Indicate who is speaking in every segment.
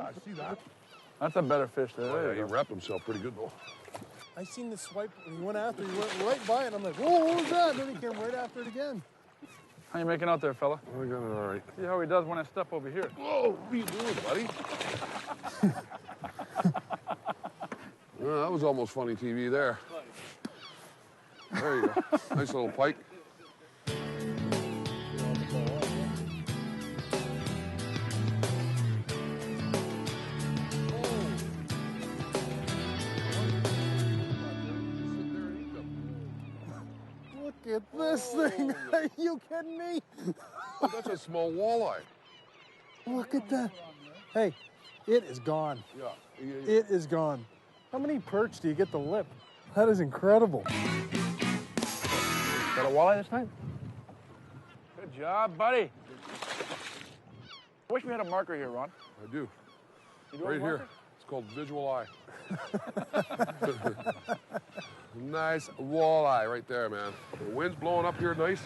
Speaker 1: I see that.
Speaker 2: That's a better fish there.
Speaker 1: Oh, yeah, he wrapped himself pretty good, though.
Speaker 3: I seen the swipe when he went after. He went right by it. I'm like, whoa, what was that? And then he came right after it again.
Speaker 2: How you making out there, fella?
Speaker 1: I got it all right.
Speaker 2: See how he does when I step over here.
Speaker 1: Whoa, what are you doing, buddy? That was almost funny TV there. There you go. Nice little pike.
Speaker 3: Look at this thing. Are you kidding me?
Speaker 1: Oh, that's a small walleye.
Speaker 3: Look at that. Hey, it is gone.
Speaker 1: Yeah.
Speaker 3: It is gone. How many perch do you get the lip? That is incredible.
Speaker 2: Got a walleye this time? Good job, buddy. I wish we had a marker here, Ron.
Speaker 1: I do.
Speaker 2: You do
Speaker 1: Right
Speaker 2: have a
Speaker 1: here.
Speaker 2: marker?
Speaker 1: It's called Visual Eye. Nice walleye right there, man. The wind's blowing up here nice.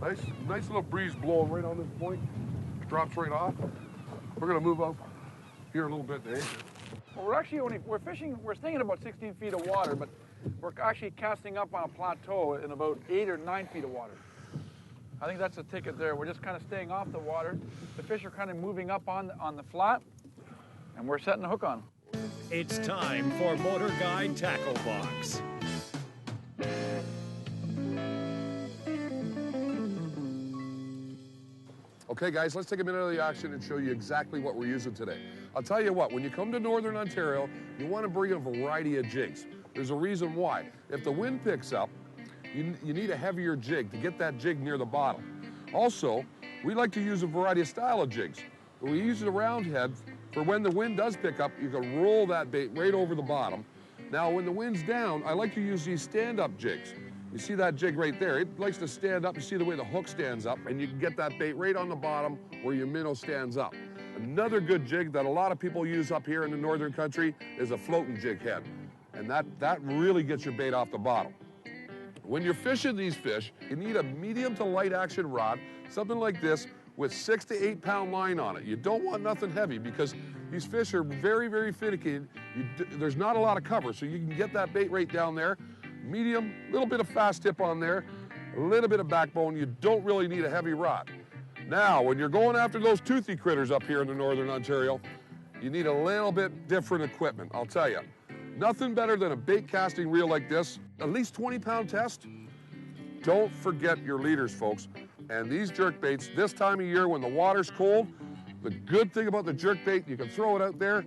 Speaker 1: Nice little breeze blowing right on this point. Drops right off. We're gonna move up here a little bit, Dave.
Speaker 2: Well, we're fishing, we're staying in about 16 feet of water, but we're actually casting up on a plateau in about 8 or 9 feet of water. I think that's the ticket there. We're just kind of staying off the water. The fish are kind of moving up on the flat, and we're setting the hook on.
Speaker 4: It's time for Motor Guide Tackle Box.
Speaker 1: Okay, guys, let's take a minute of the action and show you exactly what we're using today. I'll tell you what, when you come to Northern Ontario, you want to bring a variety of jigs. There's a reason why. If the wind picks up, you need a heavier jig to get that jig near the bottom. Also, we like to use a variety of style of jigs. We use a round head for when the wind does pick up, you can roll that bait right over the bottom. Now, when the wind's down, I like to use these stand-up jigs. You see that jig right there? It likes to stand up. You see the way the hook stands up, and you can get that bait right on the bottom where your minnow stands up. Another good jig that a lot of people use up here in the northern country is a floating jig head. And that really gets your bait off the bottom. When you're fishing these fish, you need a medium to light action rod, something like this, with 6 to 8 pound line on it. You don't want nothing heavy because these fish are very, very finicky. There's not a lot of cover, so you can get that bait right down there. Medium, a little bit of fast tip on there, a little bit of backbone. You don't really need a heavy rod. Now, when you're going after those toothy critters up here in the northern Ontario, you need a little bit different equipment, I'll tell you. Nothing better than a bait casting reel like this, at least 20-pound test. Don't forget your leaders, folks. And these jerk baits, this time of year when the water's cold, the good thing about the jerk bait, you can throw it out there,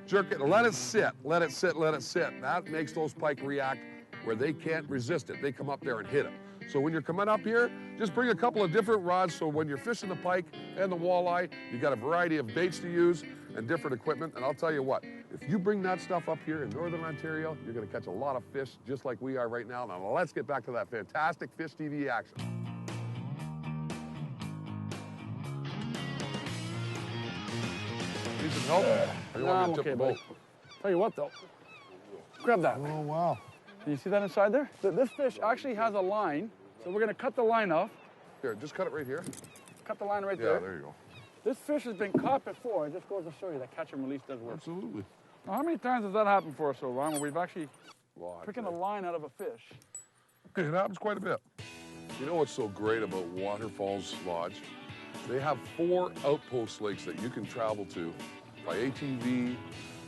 Speaker 1: jerk it, let it sit, let it sit, let it sit. That makes those pike react where they can't resist it. They come up there and hit it. So when you're coming up here, just bring a couple of different rods so when you're fishing the pike and the walleye, you got a variety of baits to use and different equipment. And I'll tell you what, if you bring that stuff up here in Northern Ontario, you're gonna catch a lot of fish just like we are right now. Now let's get back to that fantastic Fish TV action. Need some help? Or you want me to tip the boat?
Speaker 2: Tell you what, though. Grab that.
Speaker 3: Oh, wow.
Speaker 2: Can you see that inside there? This fish actually has a line, so we're going to cut the line off.
Speaker 1: Here, just cut it right here.
Speaker 2: Cut the line right
Speaker 1: Yeah,
Speaker 2: there.
Speaker 1: there you go.
Speaker 2: This fish has been caught before. It just goes to show you that catch and release does work.
Speaker 1: Absolutely.
Speaker 2: Now, how many times has that happened for us, so Ron, where we've actually picking a
Speaker 1: Yeah.
Speaker 2: line out of a fish?
Speaker 1: It happens quite a bit. You know what's so great about Waterfalls Lodge? They have 4 outpost lakes that you can travel to by ATV.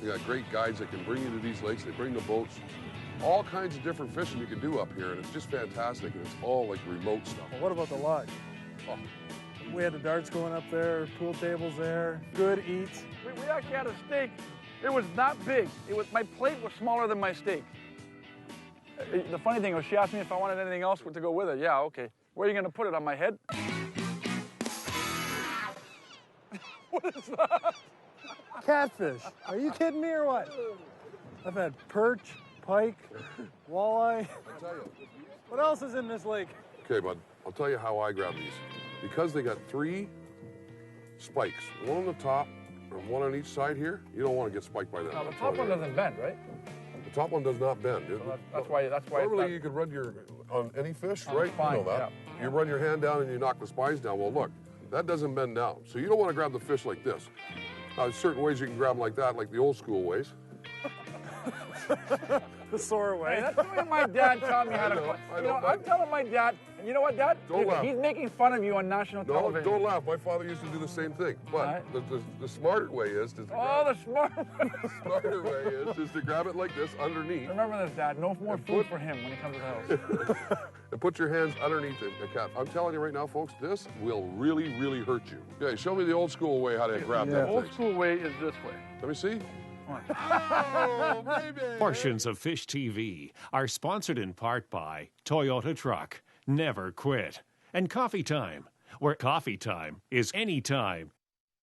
Speaker 1: They got great guides that can bring you to these lakes. They bring the boats. All kinds of different fishing you can do up here, and it's just fantastic, and it's all like remote stuff.
Speaker 3: Well, what about the lodge?
Speaker 1: Oh,
Speaker 3: We had the darts going up there, pool tables there, good eats.
Speaker 2: We actually had a steak. It was not big. My plate was smaller than my steak. The funny thing was she asked me if I wanted anything else to go with it. Yeah, okay. Where are you going to put it, on my head? What is that?
Speaker 3: Catfish. Are you kidding me or what? I've had perch, pike, walleye.
Speaker 1: I tell you.
Speaker 3: What else is in this lake?
Speaker 1: Okay, bud, I'll tell you how I grab these. Because they got 3 spikes, one on the top and one on each side here, you don't want to get spiked by that.
Speaker 2: Now, the top one doesn't bend, right?
Speaker 1: The top one does not bend.
Speaker 2: So that's why.
Speaker 1: Normally, you could run on any fish, right?
Speaker 2: spine,
Speaker 1: You know that.
Speaker 2: yeah.
Speaker 1: You run your hand down and you knock the spines down. Well, look, that doesn't bend down. So you don't want to grab the fish like this. Certain ways you can grab them like that, like the old school ways.
Speaker 3: The sore
Speaker 2: Hey,
Speaker 3: way.
Speaker 2: that's the way my dad taught me how to.
Speaker 1: I
Speaker 2: You know,
Speaker 1: know,
Speaker 2: I'm telling my dad. And you know what, Dad?
Speaker 1: Don't laugh.
Speaker 2: He's making fun of you on national
Speaker 1: No,
Speaker 2: television.
Speaker 1: don't laugh. My father used to do the same thing. But
Speaker 2: Right.
Speaker 1: the smarter way is to
Speaker 2: Oh,
Speaker 1: grab
Speaker 2: the smart.
Speaker 1: the smarter way is to grab it like this underneath
Speaker 2: Remember this, Dad. No more
Speaker 1: And
Speaker 2: food
Speaker 1: put-
Speaker 2: for him when he comes to the house.
Speaker 1: and put your hands underneath the cap. I'm telling you right now, folks, this will really, really hurt you. Okay, show me the old school way how to grab
Speaker 2: The
Speaker 1: that
Speaker 2: old
Speaker 1: thing.
Speaker 2: school way is this way.
Speaker 1: Let me see.
Speaker 2: Come on.
Speaker 1: Oh, baby.
Speaker 4: Portions of Fish TV are sponsored in part by Toyota Truck, Never Quit, and Coffee Time, where coffee time is any time.